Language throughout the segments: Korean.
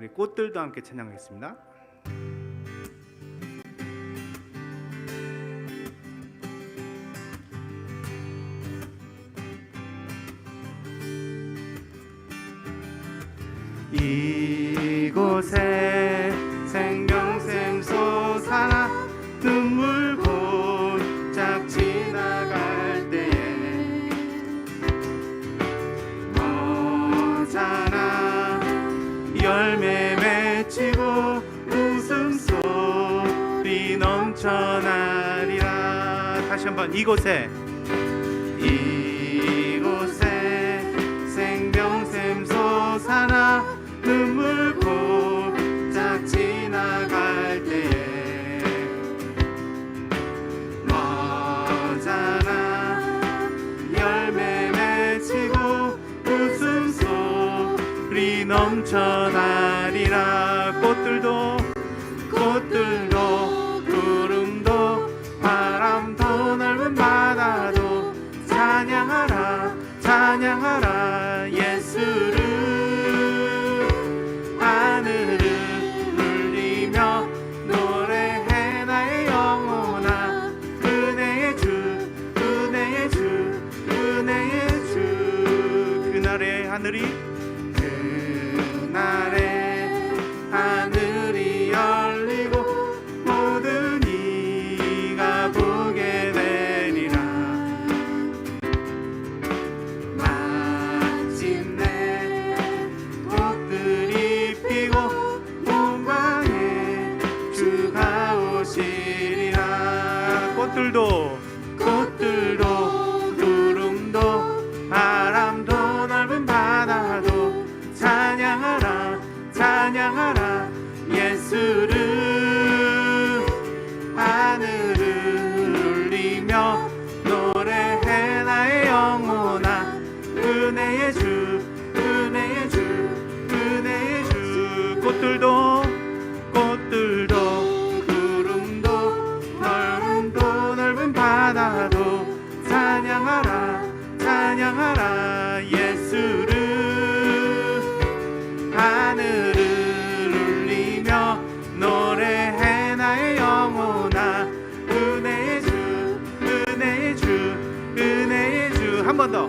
우리 꽃들도 함께 찬양하겠습니다. 이곳에 생명샘 솟아 눈물 곧짝 지나갈 때에 너잖아 열매 맺히고 웃음소리 넘쳐나리라. 다시 한번 이곳에 생명샘 솟아나 눈물 곧짝 지나갈 때에 너잖아 열매 맺히고 웃음소리 넘쳐나리라. 꽃들도 구름도 바람도 넓은 바다도 찬양하라 찬양하라 예수를. 하늘을 울리며 노래해 나의 영혼아 은혜의 주 은혜의 주 은혜의 주. 그날의 하늘이 열리고 모든 이가 보게 되리라. 마침내 꽃들이 피고 온방에 주가 오시리라. 꽃들도 구름도 바람도 넓은 바다도 찬양하라 찬양하라 예수를. 하늘을 울리며 노래해 나의 영혼아 은혜의 주 은혜의 주 은혜의 주. 꽃들도 구름도 넓은 바다도 찬양하라 찬양하라 예수를. 하늘을 울리며 노래해 나의 영혼아 은혜의 주 은혜의 주 은혜의 주. 한 번 더.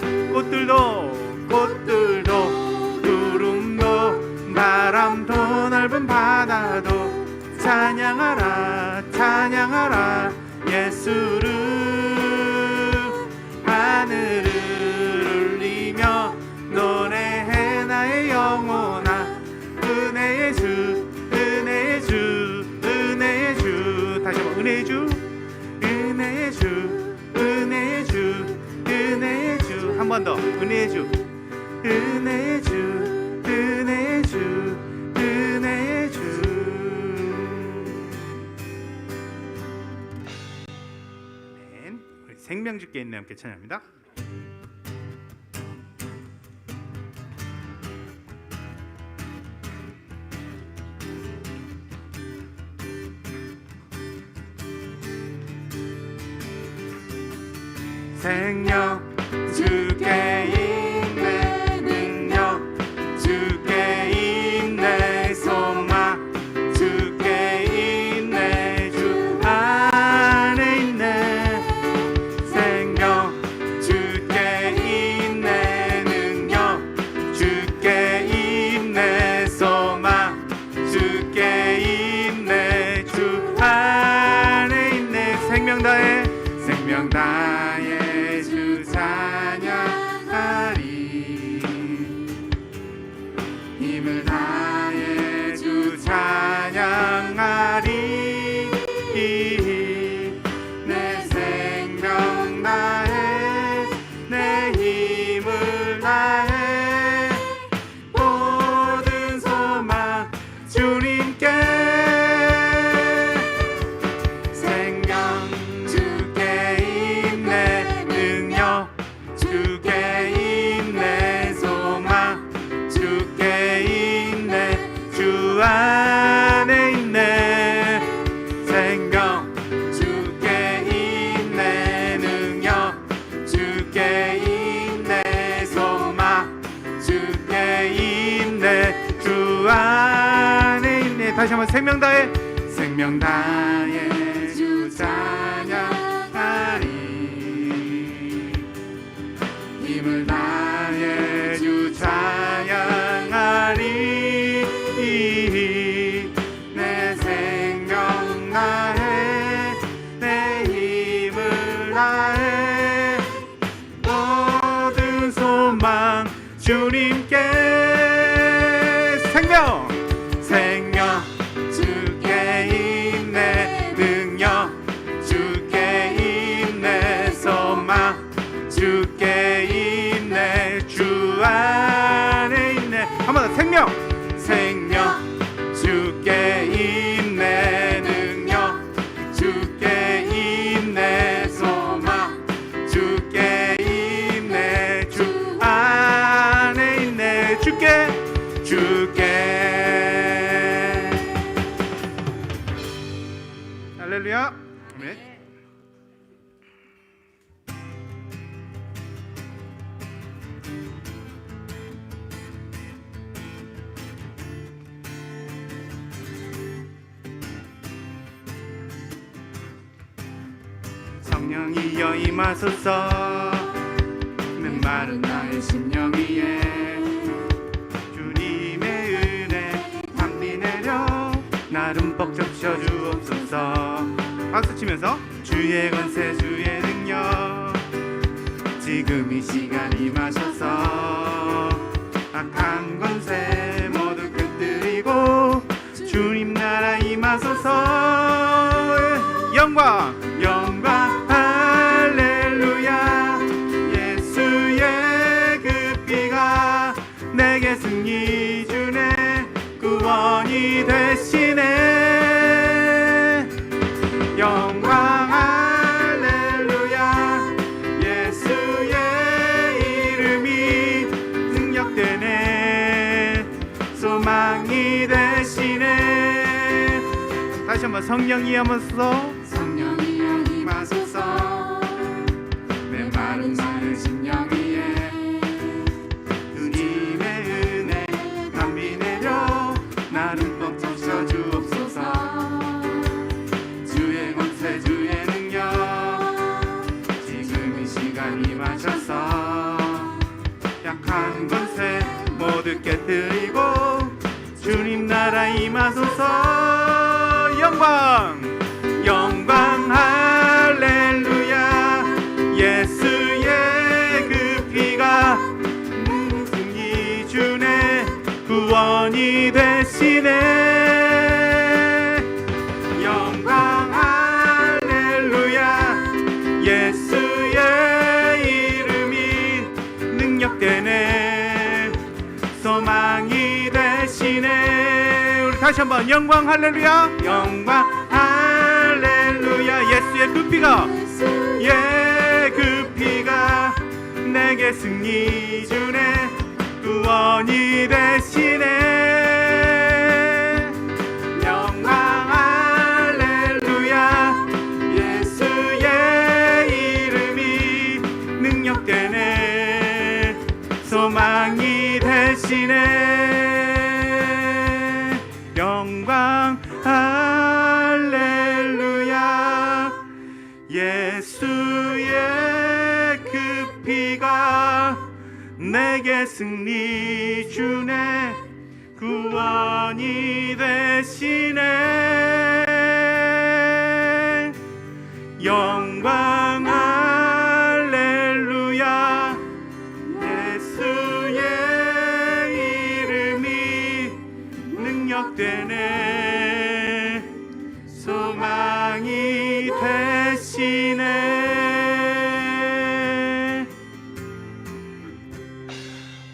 꽃들도 구름도 바람도 넓은 바다도 찬양하라 찬양하라 예수를. 하늘을 울리며 노래해 나의 영혼아 은혜의 주 은혜의 주 은혜의 주. 다시 한번 은혜의 주 은혜의 주 은혜의 주 은혜의 주. 한 번 더. 은혜의 주 은혜의 주 은혜의 주 은혜의 주. 아멘. 우리 생명주께 있는 함께 찬양합니다. 생명 주께 있네 능력 주께 있네 소망 주께 있네 주 안에 있네. 생명 주께 있네 능력 주께 있네 소망 주께 있네 주 안에 있네. 생명 다해 주 찬양하리. 힘을 다해 주 찬양하리. 내 생명 다해 내 힘을 다해 모든 소망 주님께. 안에 있네. 생명 주께 있네 능력 주께 있네 소망 주께 있네 주 안에 다시 한번 생명 다해 주 찬양하리 힘을 다해 주 찬양하리 내 생명 다해 내 힘을 다해 모든 소망 주님께 생명 주께 있네 능력 주께 있네 소망 주께 있네 주 안에 있네 한 번 더 생명 주께 있네 능력 주께 있네 소망 주께 있네 주 안에 있네 주께 할렐루야. 아멘. 성령이여 임하소서 메마른 나의 심령 위에 주님의 은혜 담비 내려 나름 뻑 적셔 주옵소서. 박수 치면서 주의 권세 주의 능력 지금 이 시간 임하셔서 악한 권세 모두 끄트리고 주님 나라 임하소서. 영광 할렐루야 예수의 그 피가 내게 승리 주네 구원이 되시네. 영광 할렐루야 예수의 이름이 능력되네 소망이 되시네. 다시 한번 성령이 하면서 임하소서 메마른 나의 심령 위에 주님의 은혜 담비 내려 나를 뻥 적셔 주옵소서. 주의 권세 주의 능력 지금 이 시간 임하셔서 약한 권세 모두 깨뜨리고 주님 나라 임하소서. 영광 할렐루야 예수의 그 피가 승리 주네 구원이 되시네. 영광 할렐루야 예수의 이름이 능력되네 소망이 되시네. 우리 다시 한번 영광 할렐루야 영광 할렐루야 예수의 그 피가 그 피가 내게 승리 주네 구원이 되시네. 영광 할렐루야 예수의 이름이 능력되네 소망이 되시네. 영광 할렐루야 예수의 그 피가 내게 승리 주네 구원이 되시네. 영광 할렐루야 예수의 이름이 능력되네 소망이 되시네.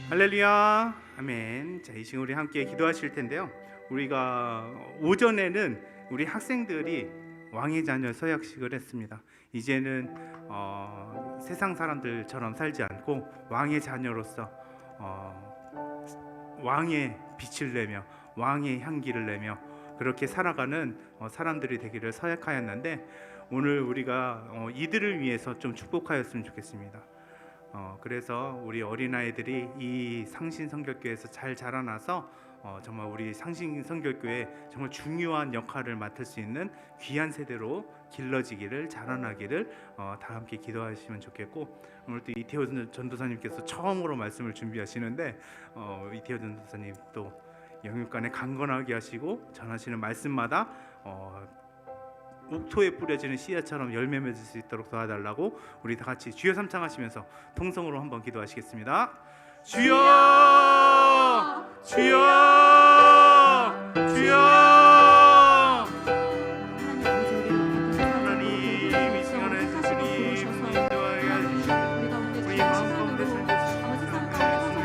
할렐루야 아멘. 자, 이 시간 우리 함께 기도하실 텐데요. 우리가 오전에는 우리 학생들이 왕의 자녀 서약식을 했습니다. 이제는 세상 사람들처럼 살지 않고 왕의 자녀로서 왕의 빛을 내며 왕의 향기를 내며 그렇게 살아가는 사람들이 되기를 서약하였는데 오늘 우리가 이들을 위해서 좀 축복하였으면 좋겠습니다. 그래서 우리 어린아이들이 이 상신성결교회에서 잘 자라나서 정말 우리 상신성결교회 정말 중요한 역할을 맡을 수 있는 귀한 세대로 길러지기를, 자라나기를 다 함께 기도하시면 좋겠고, 오늘 또 이태호 전도사님께서 처음으로 말씀을 준비하시는데 이태호 전도사님 또 영육간에 강건하게 하시고 전하시는 말씀마다 옥토에 뿌려지는 씨앗처럼 열매 맺을 수 있도록 도와달라고 우리 다 같이 주여 삼창하시면서 통성으로 한번 기도하시겠습니다. 주여, 주여, 주여. 하나님 이 시간에 주님 인도하여 주시고 우리 마음 가운데 설교하시고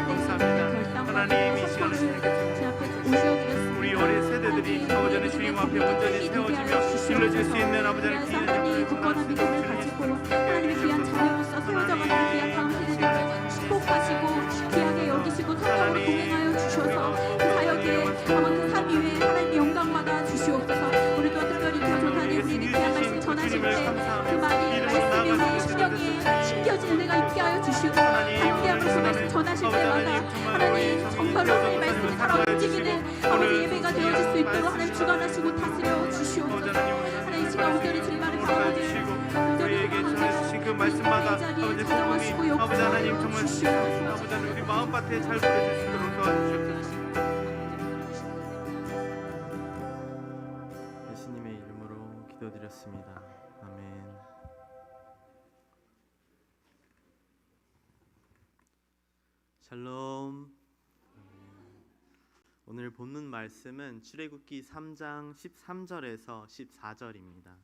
감사합니다. 하나님 이 시간에 주님께서 우리 어린 세대들이 아버지는 주님 앞에 온전히 세워지며 길러질 수 있는 아버지는 하나님의 굳건한 믿음을 가지고 하나님의 귀한 자녀로서 세워져가는 귀한 다음 세대들을 축복하시고 귀하게 여기시고 성령으로 동행하여 주셔서 그 사역에 아마 그 삶 위에 하나님의 영광받아 주시옵소서. 우리도 특별히 그 조사님 우리에게 귀한 말씀 전하실 때 그 말이 말씀이 우리의 심령에 심겨지는 은혜가 있게 하여 주시고 담대함으로 그 말씀 전하실 때마다 하나님 정말로 하나님의 말씀이 살아 움직이는 우리 예배가 되어질 수 있도록 하나님 주관하시고 다스려 주시옵소서. 하나님 시간 온전히 주님만을 바라보며 우리에게 전해주신 그 말씀마다 아버지 성령이 아버지 하나님 정말 아버지 하나님 우리 마음밭에 잘 보내줄 수 있도록 도와주시옵소서. 예수님의 이름으로 기도드렸습니다. 아멘. 샬롬. 오늘 본문 말씀은 출애굽기 3장 13절에서 14절입니다.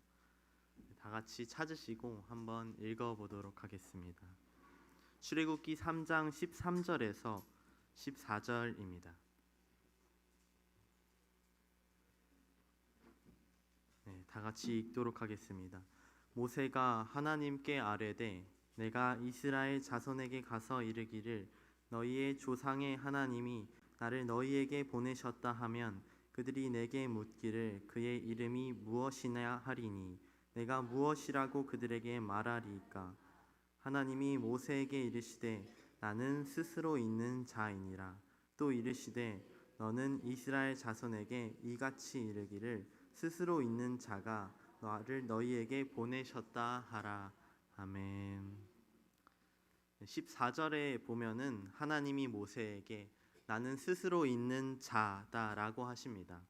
다 같이 찾으시고 한번 읽어보도록 하겠습니다. 출애굽기 3장 13절에서 14절입니다. 다 같이 읽도록 하겠습니다. 모세가 하나님께 아뢰되 내가 이스라엘 자손에게 가서 이르기를 너희의 조상의 하나님이 나를 너희에게 보내셨다 하면 그들이 내게 묻기를 그의 이름이 무엇이냐 하리니 내가 무엇이라고 그들에게 말하리이까. 하나님이 모세에게 이르시되 나는 스스로 있는 자이니라. 또 이르시되 너는 이스라엘 자손에게 이같이 이르기를 스스로 있는 자가 나를 너희에게 보내셨다 하라. 아멘. 14절에 보면은 하나님이 모세에게 나는 스스로 있는 자다라고 하십니다.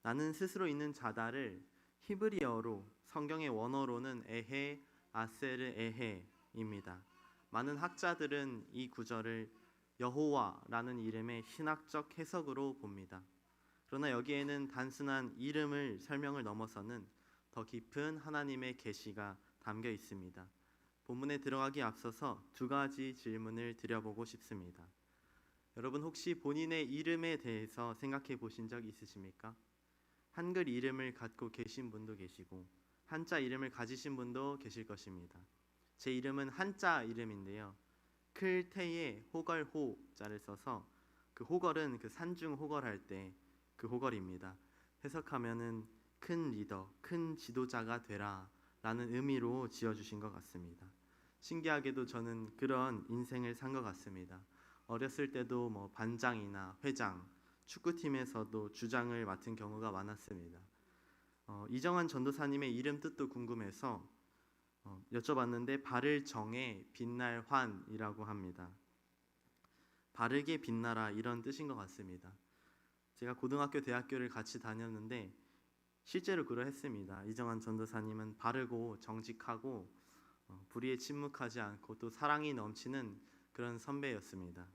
나는 스스로 있는 자다를 히브리어로 성경의 원어로는 에헤 아세르 에헤입니다. 많은 학자들은 이 구절을 여호와라는 이름의 신학적 해석으로 봅니다. 그러나 여기에는 단순한 이름을 설명을 넘어서는 더 깊은 하나님의 계시가 담겨 있습니다. 본문에 들어가기 앞서서 두 가지 질문을 드려보고 싶습니다. 여러분 혹시 본인의 이름에 대해서 생각해 보신 적 있으십니까? 한글 이름을 갖고 계신 분도 계시고 한자 이름을 가지신 분도 계실 것입니다. 제 이름은 한자 이름인데요. 클테에 호걸호자를 써서 그 호걸은 그 산중 호걸할 때 그 호걸입니다. 해석하면은 큰 리더, 큰 지도자가 되라 라는 의미로 지어주신 것 같습니다. 신기하게도 저는 그런 인생을 산 것 같습니다. 어렸을 때도 뭐 반장이나 회장, 축구팀에서도 주장을 맡은 경우가 많았습니다. 이정환 전도사님의 이름 뜻도 궁금해서 여쭤봤는데 바를 정해 빛날 환이라고 합니다. 바르게 빛나라 이런 뜻인 것 같습니다. 제가 고등학교, 대학교를 같이 다녔는데 실제로 그러했습니다. 이정환 전도사님은 바르고 정직하고 불의에 침묵하지 않고 또 사랑이 넘치는 그런 선배였습니다.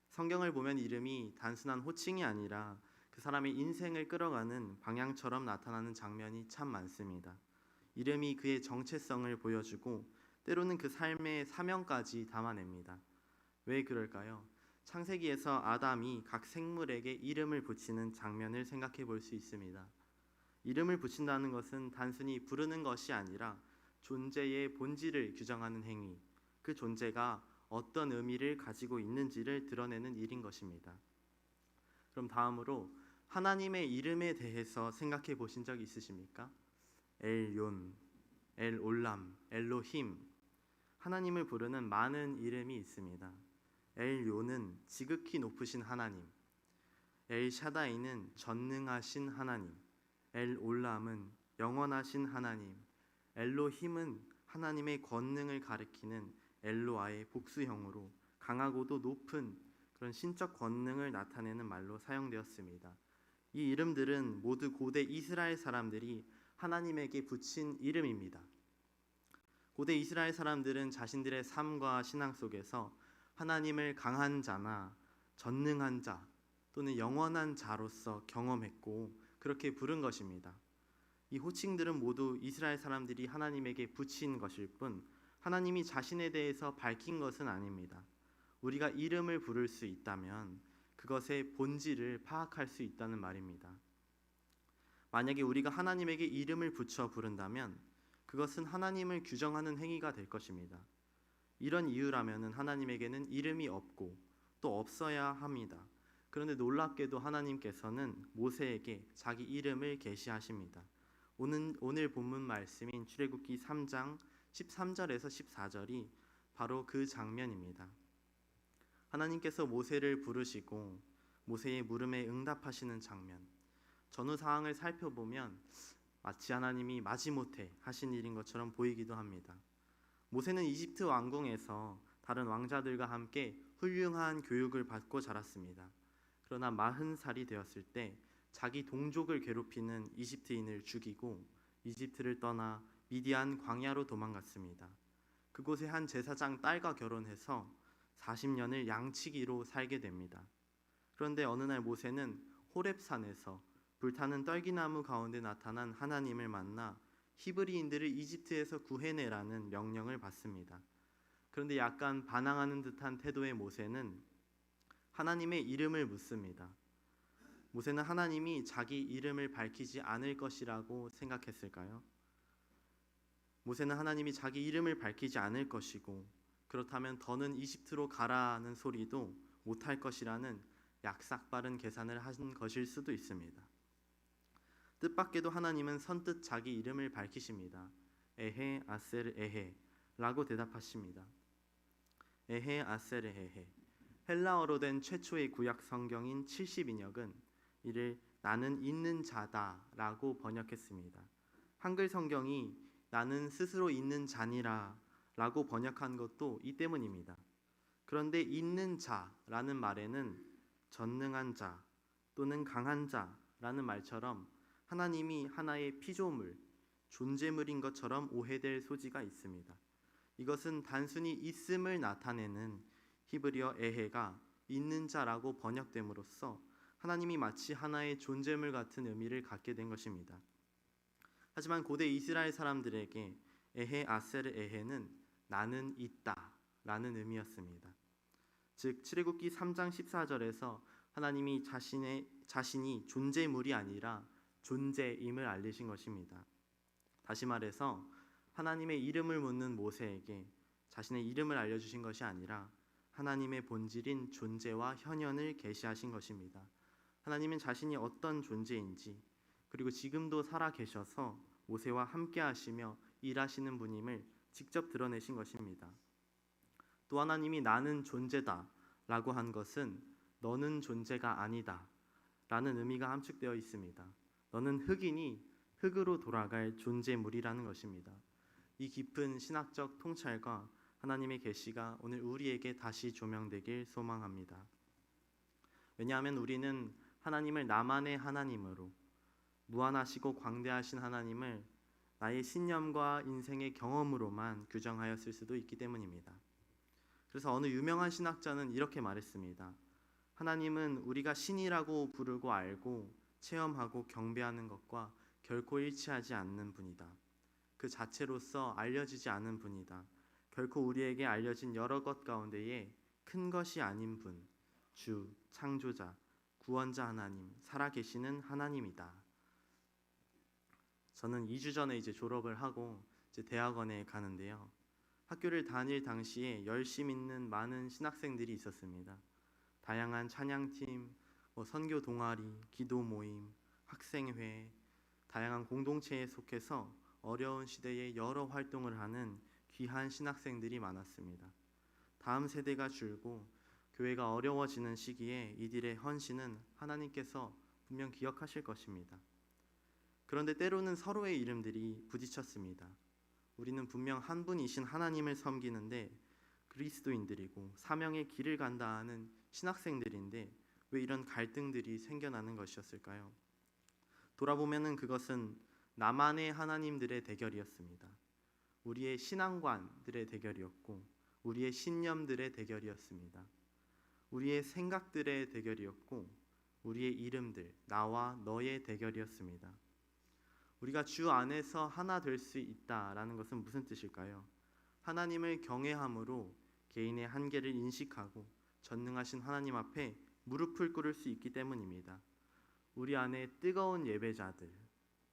성경을 보면 이름이 단순한 호칭이 아니라 그 사람의 인생을 끌어가는 방향처럼 나타나는 장면이 참 많습니다. 이름이 그의 정체성을 보여주고 때로는 그 삶의 사명까지 담아냅니다. 왜 그럴까요? 창세기에서 아담이 각 생물에게 이름을 붙이는 장면을 생각해 볼 수 있습니다. 이름을 붙인다는 것은 단순히 부르는 것이 아니라 존재의 본질을 규정하는 행위, 그 존재가 어떤 의미를 가지고 있는지를 드러내는 일인 것입니다. 그럼 다음으로 하나님의 이름에 대해서 생각해 보신 적 있으십니까? 엘yon, 엘올람, 엘로힘, 하나님을 부르는 많은 이름이 있습니다. 엘요는 지극히 높으신 하나님, 엘 샤다이는 전능하신 하나님, 엘 올람은 영원하신 하나님, 엘로힘은 하나님의 권능을 가리키는 엘로아의 복수형으로 강하고도 높은 그런 신적 권능을 나타내는 말로 사용되었습니다. 이 이름들은 모두 고대 이스라엘 사람들이 하나님에게 붙인 이름입니다. 고대 이스라엘 사람들은 자신들의 삶과 신앙 속에서 하나님을 강한 자나 전능한 자 또는 영원한 자로서 경험했고 그렇게 부른 것입니다. 이 호칭들은 모두 이스라엘 사람들이 하나님에게 붙인 것일 뿐 하나님이 자신에 대해서 밝힌 것은 아닙니다. 우리가 이름을 부를 수 있다면 그것의 본질을 파악할 수 있다는 말입니다. 만약에 우리가 하나님에게 이름을 붙여 부른다면 그것은 하나님을 규정하는 행위가 될 것입니다. 이런 이유라면 하나님에게는 이름이 없고 또 없어야 합니다. 그런데 놀랍게도 하나님께서는 모세에게 자기 이름을 계시하십니다. 오늘 본문 말씀인 출애굽기 3장 13절에서 14절이 바로 그 장면입니다. 하나님께서 모세를 부르시고 모세의 물음에 응답하시는 장면. 전후 상황을 살펴보면 마치 하나님이 마지못해 하신 일인 것처럼 보이기도 합니다. 모세는 이집트 왕궁에서 다른 왕자들과 함께 훌륭한 교육을 받고 자랐습니다. 그러나 40살이 되었을 때 자기 동족을 괴롭히는 이집트인을 죽이고 이집트를 떠나 미디안 광야로 도망갔습니다. 그곳에 한 제사장 딸과 결혼해서 40년을 양치기로 살게 됩니다. 그런데 어느 날 모세는 호렙산에서 불타는 떨기나무 가운데 나타난 하나님을 만나 히브리인들을 이집트에서 구해내라는 명령을 받습니다. 그런데 약간 반항하는 듯한 태도의 모세는 하나님의 이름을 묻습니다. 모세는 하나님이 자기 이름을 밝히지 않을 것이라고 생각했을까요? 모세는 하나님이 자기 이름을 밝히지 않을 것이고 그렇다면 더는 이집트로 가라는 소리도 못할 것이라는 약삭빠른 계산을 한 것일 수도 있습니다. 뜻밖에도 하나님은 선뜻 자기 이름을 밝히십니다. 에헤 아셀 에헤 라고 대답하십니다. 에헤 아셀 에헤. 헬라어로 된 최초의 구약 성경인 70인역은 이를 나는 있는 자다 라고 번역했습니다. 한글 성경이 나는 스스로 있는 자니라 라고 번역한 것도 이 때문입니다. 그런데 있는 자라는 말에는 전능한 자 또는 강한 자라는 말처럼 하나님이 하나의 피조물, 존재물인 것처럼 오해될 소지가 있습니다. 이것은 단순히 있음을 나타내는 히브리어 에헤가 있는 자라고 번역됨으로써 하나님이 마치 하나의 존재물 같은 의미를 갖게 된 것입니다. 하지만 고대 이스라엘 사람들에게 에헤 아세르 에헤는 나는 있다 라는 의미였습니다. 즉 출애굽기 3장 14절에서 하나님이 자신이 존재물이 아니라 존재임을 알리신 것입니다. 다시 말해서 하나님의 이름을 묻는 모세에게 자신의 이름을 알려주신 것이 아니라 하나님의 본질인 존재와 현현을 계시하신 것입니다. 하나님은 자신이 어떤 존재인지 그리고 지금도 살아 계셔서 모세와 함께 하시며 일하시는 분임을 직접 드러내신 것입니다. 또 하나님이 나는 존재다 라고 한 것은 너는 존재가 아니다 라는 의미가 함축되어 있습니다. 너는 흙이니 흙으로 돌아갈 존재물이라는 것입니다. 이 깊은 신학적 통찰과 하나님의 계시가 오늘 우리에게 다시 조명되길 소망합니다. 왜냐하면 우리는 하나님을 나만의 하나님으로 무한하시고 광대하신 하나님을 나의 신념과 인생의 경험으로만 규정하였을 수도 있기 때문입니다. 그래서 어느 유명한 신학자는 이렇게 말했습니다. 하나님은 우리가 신이라고 부르고 알고 체험하고 경배하는 것과 결코 일치하지 않는 분이다. 그 자체로서 알려지지 않은 분이다. 결코 우리에게 알려진 여러 것 가운데에 큰 것이 아닌 분, 주, 창조자, 구원자 하나님, 살아계시는 하나님이다. 저는 2주 전에 졸업을 하고 대학원에 가는데요. 학교를 다닐 당시에 열심 있는 많은 신학생들이 있었습니다. 다양한 찬양팀, 선교 동아리, 기도 모임, 학생회, 다양한 공동체에 속해서 어려운 시대에 여러 활동을 하는 귀한 신학생들이 많았습니다. 다음 세대가 줄고 교회가 어려워지는 시기에 이들의 헌신은 하나님께서 분명 기억하실 것입니다. 그런데 때로는 서로의 이름들이 부딪혔습니다. 우리는 분명 한 분이신 하나님을 섬기는데 그리스도인들이고 사명의 길을 간다 하는 신학생들인데 왜 이런 갈등들이 생겨나는 것이었을까요? 돌아보면은 그것은 나만의 하나님들의 대결이었습니다. 우리의 신앙관들의 대결이었고 우리의 신념들의 대결이었습니다. 우리의 생각들의 대결이었고 우리의 이름들, 나와 너의 대결이었습니다. 우리가 주 안에서 하나 될 수 있다라는 것은 무슨 뜻일까요? 하나님을 경외함으로 개인의 한계를 인식하고 전능하신 하나님 앞에 무릎을 꿇을 수 있기 때문입니다. 우리 안에 뜨거운 예배자들,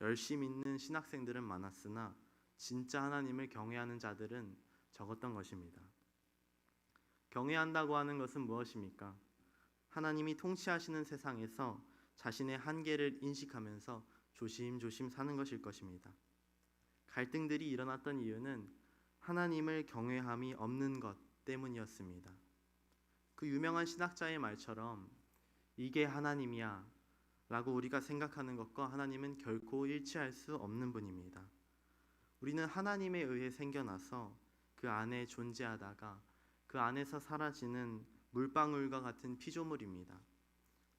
열심 있는 신학생들은 많았으나 진짜 하나님을 경외하는 자들은 적었던 것입니다. 경외한다고 하는 것은 무엇입니까? 하나님이 통치하시는 세상에서 자신의 한계를 인식하면서 조심조심 사는 것일 것입니다. 갈등들이 일어났던 이유는 하나님을 경외함이 없는 것 때문이었습니다. 그 유명한 신학자의 말처럼 이게 하나님이야 라고 우리가 생각하는 것과 하나님은 결코 일치할 수 없는 분입니다. 우리는 하나님에 의해 생겨나서 그 안에 존재하다가 그 안에서 사라지는 물방울과 같은 피조물입니다.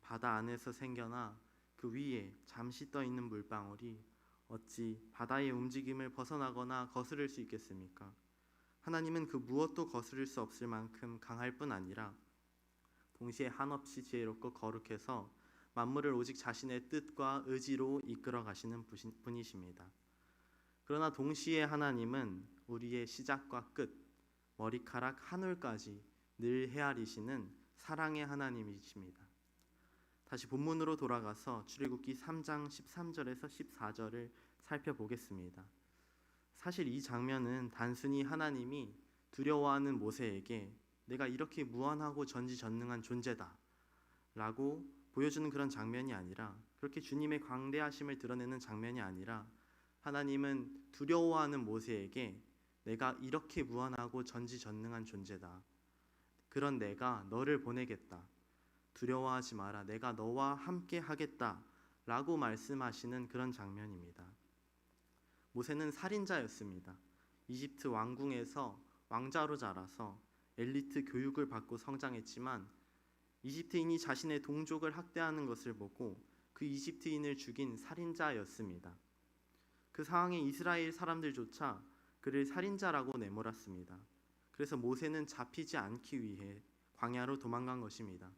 바다 안에서 생겨나 그 위에 잠시 떠 있는 물방울이 어찌 바다의 움직임을 벗어나거나 거스를 수 있겠습니까? 하나님은 그 무엇도 거스를 수 없을 만큼 강할 뿐 아니라 동시에 한없이 지혜롭고 거룩해서 만물을 오직 자신의 뜻과 의지로 이끌어 가시는 분이십니다. 그러나 동시에 하나님은 우리의 시작과 끝, 머리카락 한 올까지 늘 헤아리시는 사랑의 하나님이십니다. 다시 본문으로 돌아가서 출애굽기 3장 13절에서 14절을 살펴보겠습니다. 사실 이 장면은 단순히 하나님이 두려워하는 모세에게 내가 이렇게 무한하고 전지전능한 존재다 라고 보여주는 그런 장면이 아니라, 그렇게 주님의 광대하심을 드러내는 장면이 아니라, 하나님은 두려워하는 모세에게 내가 이렇게 무한하고 전지전능한 존재다, 그런 내가 너를 보내겠다, 두려워하지 마라, 내가 너와 함께 하겠다 라고 말씀하시는 그런 장면입니다. 모세는 살인자였습니다. 이집트 왕궁에서 왕자로 자라서 엘리트 교육을 받고 성장했지만 이집트인이 자신의 동족을 학대하는 것을 보고 그 이집트인을 죽인 살인자였습니다. 그 상황에 이스라엘 사람들조차 그를 살인자라고 내몰았습니다. 그래서 모세는 잡히지 않기 위해 광야로 도망간 것입니다.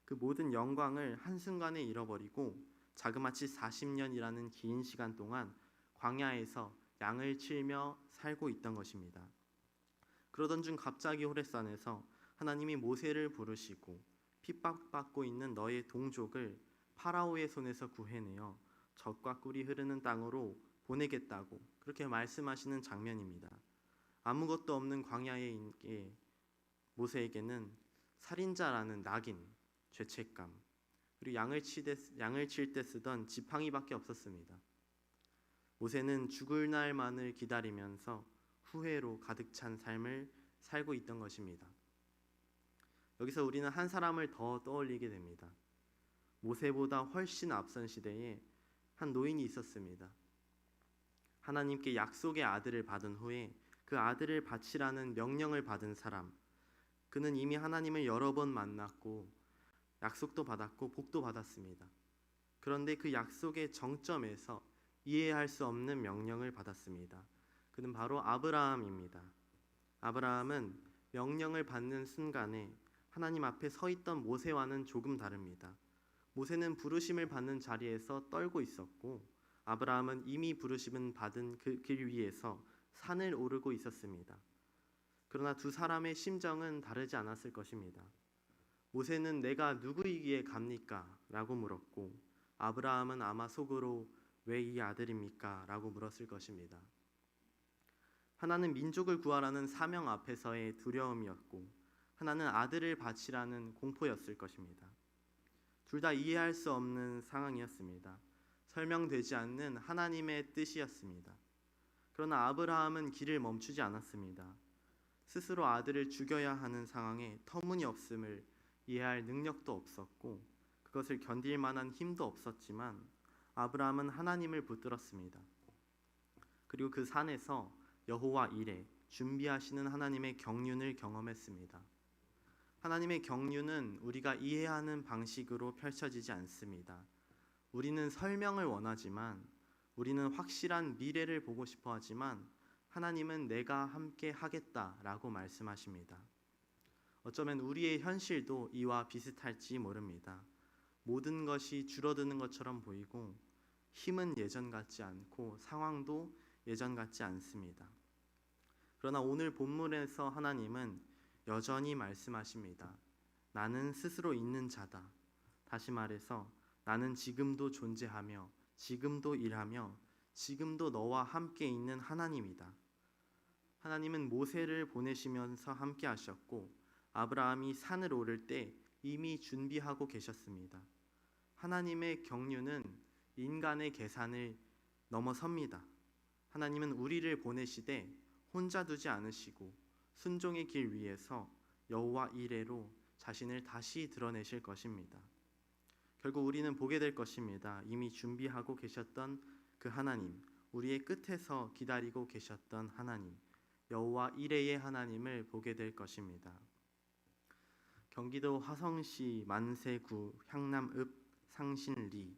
그 모든 영광을 한순간에 잃어버리고 자그마치 40년이라는 긴 시간 동안 광야에서 양을 치며 살고 있던 것입니다. 그러던 중 갑자기 호렙산에서 하나님이 모세를 부르시고 핍박받고 있는 너의 동족을 파라오의 손에서 구해내어 젖과 꿀이 흐르는 땅으로 보내겠다고 그렇게 말씀하시는 장면입니다. 아무것도 없는 광야에 모세에게는 살인자라는 낙인, 죄책감, 그리고 양을 칠 때 쓰던 지팡이밖에 없었습니다. 모세는 죽을 날만을 기다리면서 후회로 가득 찬 삶을 살고 있던 것입니다. 여기서 우리는 한 사람을 더 떠올리게 됩니다. 모세보다 훨씬 앞선 시대에 한 노인이 있었습니다. 하나님께 약속의 아들을 받은 후에 그 아들을 바치라는 명령을 받은 사람. 그는 이미 하나님을 여러 번 만났고 약속도 받았고 복도 받았습니다. 그런데 그 약속의 정점에서 이해할 수 없는 명령을 받았습니다. 그는 바로 아브라함입니다. 아브라함은 명령을 받는 순간에 하나님 앞에 서 있던 모세와는 조금 다릅니다. 모세는 부르심을 받는 자리에서 떨고 있었고 아브라함은 이미 부르심을 받은 그 길 위에서 산을 오르고 있었습니다. 그러나 두 사람의 심정은 다르지 않았을 것입니다. 모세는 내가 누구이기에 갑니까? 라고 물었고 아브라함은 아마 속으로 왜 이 아들입니까? 라고 물었을 것입니다. 하나는 민족을 구하라는 사명 앞에서의 두려움이었고 하나는 아들을 바치라는 공포였을 것입니다. 둘 다 이해할 수 없는 상황이었습니다. 설명되지 않는 하나님의 뜻이었습니다. 그러나 아브라함은 길을 멈추지 않았습니다. 스스로 아들을 죽여야 하는 상황에 터무니없음을 이해할 능력도 없었고 그것을 견딜 만한 힘도 없었지만 아브라함은 하나님을 붙들었습니다. 그리고 그 산에서 여호와 이레 준비하시는 하나님의 경륜을 경험했습니다. 하나님의 경륜은 우리가 이해하는 방식으로 펼쳐지지 않습니다. 우리는 설명을 원하지만, 우리는 확실한 미래를 보고 싶어 하지만 하나님은 내가 함께 하겠다라고 말씀하십니다. 어쩌면 우리의 현실도 이와 비슷할지 모릅니다. 모든 것이 줄어드는 것처럼 보이고 힘은 예전 같지 않고 상황도 예전 같지 않습니다. 그러나 오늘 본문에서 하나님은 여전히 말씀하십니다. 나는 스스로 있는 자다. 다시 말해서 나는 지금도 존재하며 지금도 일하며 지금도 너와 함께 있는 하나님이다. 하나님은 모세를 보내시면서 함께 하셨고 아브라함이 산을 오를 때 이미 준비하고 계셨습니다. 하나님의 경륜은 인간의 계산을 넘어섭니다. 하나님은 우리를 보내시되 혼자 두지 않으시고 순종의 길 위에서 여호와 이레로 자신을 다시 드러내실 것입니다. 결국 우리는 보게 될 것입니다. 이미 준비하고 계셨던 그 하나님, 우리의 끝에서 기다리고 계셨던 하나님, 여호와 이레의 하나님을 보게 될 것입니다. 경기도 화성시 만세구 향남읍 상신리,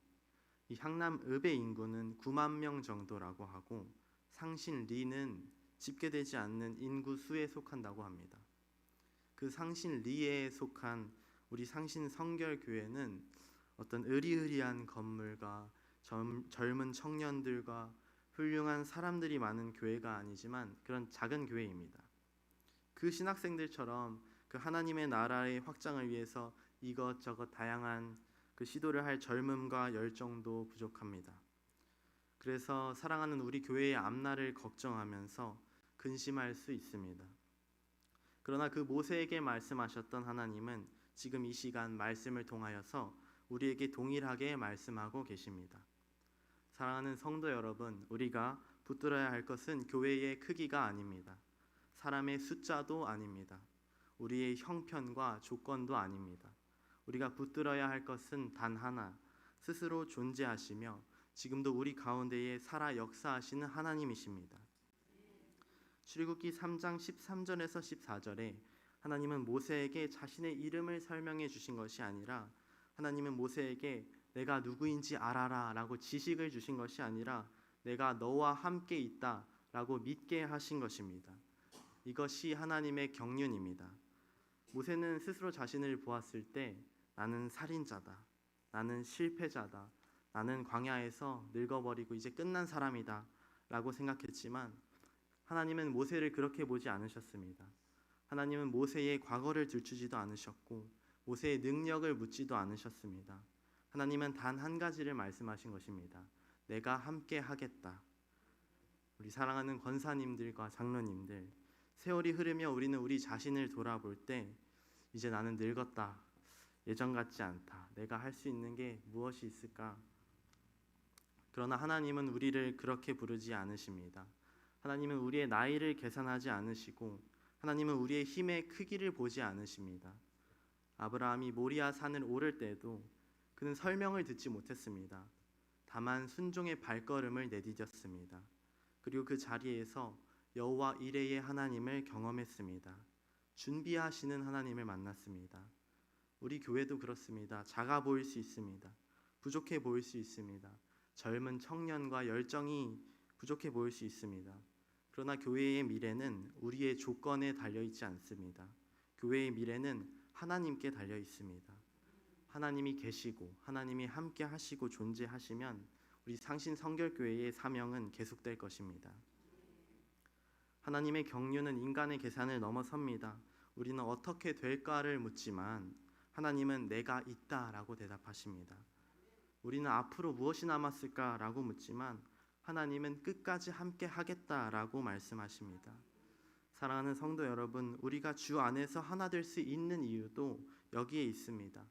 이 향남읍의 인구는 9만 명 정도라고 하고 상신리는 집계되지 않는 인구 수에 속한다고 합니다. 그 상신리에 속한 우리 상신 성결교회는 어떤 으리으리한 건물과 젊은 청년들과 훌륭한 사람들이 많은 교회가 아니지만 그런 작은 교회입니다. 그 신학생들처럼 그 하나님의 나라의 확장을 위해서 이것저것 다양한 그 시도를 할 젊음과 열정도 부족합니다. 그래서 사랑하는 우리 교회의 앞날을 걱정하면서 근심할 수 있습니다. 그러나 그 모세에게 말씀하셨던 하나님은 지금 이 시간 말씀을 통하여서 우리에게 동일하게 말씀하고 계십니다. 사랑하는 성도 여러분, 우리가 붙들어야 할 것은 교회의 크기가 아닙니다. 사람의 숫자도 아닙니다. 우리의 형편과 조건도 아닙니다. 우리가 붙들어야 할 것은 단 하나, 스스로 존재하시며 지금도 우리 가운데에 살아 역사하시는 하나님이십니다. 출애굽기 3장 13절에서 14절에 하나님은 모세에게 자신의 이름을 설명해 주신 것이 아니라 하나님은 모세에게 내가 누구인지 알아라 라고 지식을 주신 것이 아니라 내가 너와 함께 있다 라고 믿게 하신 것입니다. 이것이 하나님의 경륜입니다. 모세는 스스로 자신을 보았을 때 나는 살인자다, 나는 실패자다, 나는 광야에서 늙어버리고 이제 끝난 사람이다 라고 생각했지만 하나님은 모세를 그렇게 보지 않으셨습니다. 하나님은 모세의 과거를 들추지도 않으셨고 모세의 능력을 묻지도 않으셨습니다. 하나님은 단 한 가지를 말씀하신 것입니다. 내가 함께 하겠다. 우리 사랑하는 권사님들과 장로님들, 세월이 흐르며 우리는 우리 자신을 돌아볼 때 이제 나는 늙었다. 예전 같지 않다. 내가 할 수 있는 게 무엇이 있을까? 그러나 하나님은 우리를 그렇게 부르지 않으십니다. 하나님은 우리의 나이를 계산하지 않으시고 하나님은 우리의 힘의 크기를 보지 않으십니다. 아브라함이 모리아 산을 오를 때도 그는 설명을 듣지 못했습니다. 다만 순종의 발걸음을 내디뎠습니다. 그리고 그 자리에서 여호와 이레의 하나님을 경험했습니다. 준비하시는 하나님을 만났습니다. 우리 교회도 그렇습니다. 작아 보일 수 있습니다. 부족해 보일 수 있습니다. 젊은 청년과 열정이 부족해 보일 수 있습니다. 그러나 교회의 미래는 우리의 조건에 달려 있지 않습니다. 교회의 미래는 하나님께 달려 있습니다. 하나님이 계시고 하나님이 함께 하시고 존재하시면 우리 상신 성결교회의 사명은 계속될 것입니다. 하나님의 경륜은 인간의 계산을 넘어섭니다. 우리는 어떻게 될까를 묻지만 하나님은 내가 있다라고 대답하십니다. 우리는 앞으로 무엇이 남았을까라고 묻지만 하나님은 끝까지 함께 하겠다라고 말씀하십니다. 사랑하는 성도 여러분, 우리가 주 안에서 하나 될 수 있는 이유도 여기에 있습니다.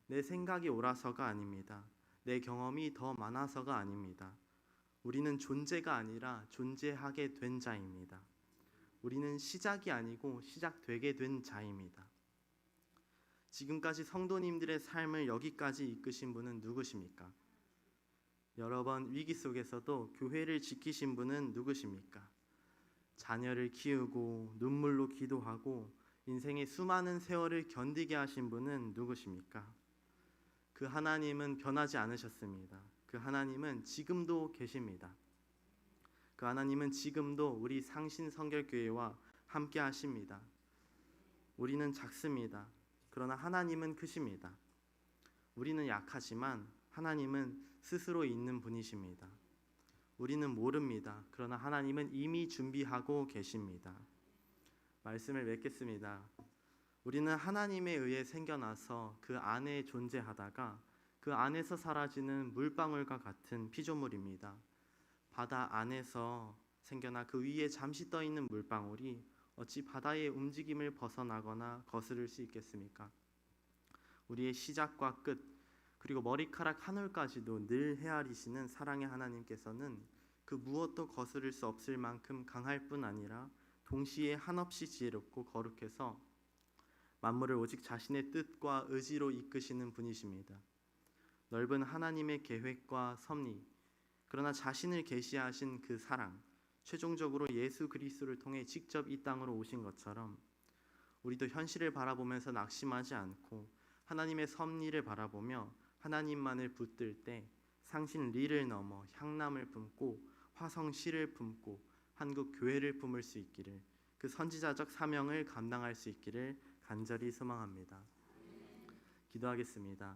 내 생각이 옳아서가 아닙니다. 내 경험이 더 많아서가 아닙니다. 우리는 존재가 아니라 존재하게 된 자입니다. 우리는 시작이 아니고 시작되게 된 자입니다. 지금까지 성도님들의 삶을 여기까지 이끄신 분은 누구십니까? 여러 번 위기 속에서도 교회를 지키신 분은 누구십니까? 자녀를 키우고 눈물로 기도하고 인생의 수많은 세월을 견디게 하신 분은 누구십니까? 그 하나님은 변하지 않으셨습니다. 그 하나님은 지금도 계십니다. 그 하나님은 지금도 우리 상신성결교회와 함께 하십니다. 우리는 작습니다. 그러나 하나님은 크십니다. 우리는 약하지만 하나님은 스스로 있는 분이십니다. 우리는 모릅니다. 그러나 하나님은 이미 준비하고 계십니다. 말씀을 맺겠습니다. 우리는 하나님에 의해 생겨나서 그 안에 존재하다가 그 안에서 사라지는 물방울과 같은 피조물입니다. 바다 안에서 생겨나 그 위에 잠시 떠 있는 물방울이 어찌 바다의 움직임을 벗어나거나 거스를 수 있겠습니까? 우리의 시작과 끝 그리고 머리카락 한 올까지도 늘 헤아리시는 사랑의 하나님께서는 그 무엇도 거스를 수 없을 만큼 강할 뿐 아니라 동시에 한없이 지혜롭고 거룩해서 만물을 오직 자신의 뜻과 의지로 이끄시는 분이십니다. 넓은 하나님의 계획과 섭리, 그러나 자신을 계시하신 그 사랑, 최종적으로 예수 그리스도를 통해 직접 이 땅으로 오신 것처럼 우리도 현실을 바라보면서 낙심하지 않고 하나님의 섭리를 바라보며 하나님만을 붙들 때 상신 리를 넘어 향남을 품고 화성 시를 품고 한국 교회를 품을 수 있기를, 그 선지자적 사명을 감당할 수 있기를 간절히 소망합니다. 기도하겠습니다.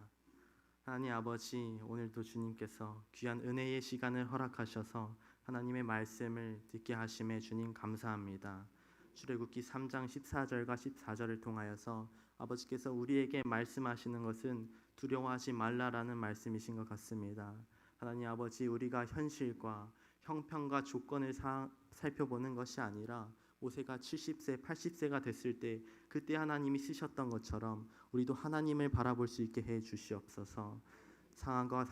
하나님 아버지, 오늘도 주님께서 귀한 은혜의 시간을 허락하셔서 하나님의 말씀을 듣게 하심에 주님 감사합니다. 출애굽기 3장 14절과 14절을 통하여서 아버지께서 우리에게 말씀하시는 것은 두려워하지 말라라는 말씀이신 것 같습니다. 하나님 아버지, 우리가 현실과 형편과 조건을 살펴보는 것이 아니라 모세가 70세, 80세가 됐을 때 그때 하나님이 쓰셨던 것처럼 우리도 하나님을 바라볼 수 있게 해 주시옵소서. 상황과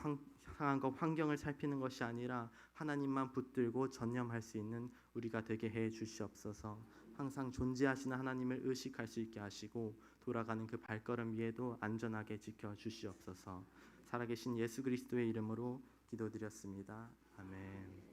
환경을 살피는 것이 아니라 하나님만 붙들고 전념할 수 있는 우리가 되게 해 주시옵소서. 항상 존재하시는 하나님을 의식할 수 있게 하시고 돌아가는 그 발걸음 위에도 안전하게 지켜 주시옵소서. 살아계신 예수 그리스도의 이름으로 기도드렸습니다. 아멘.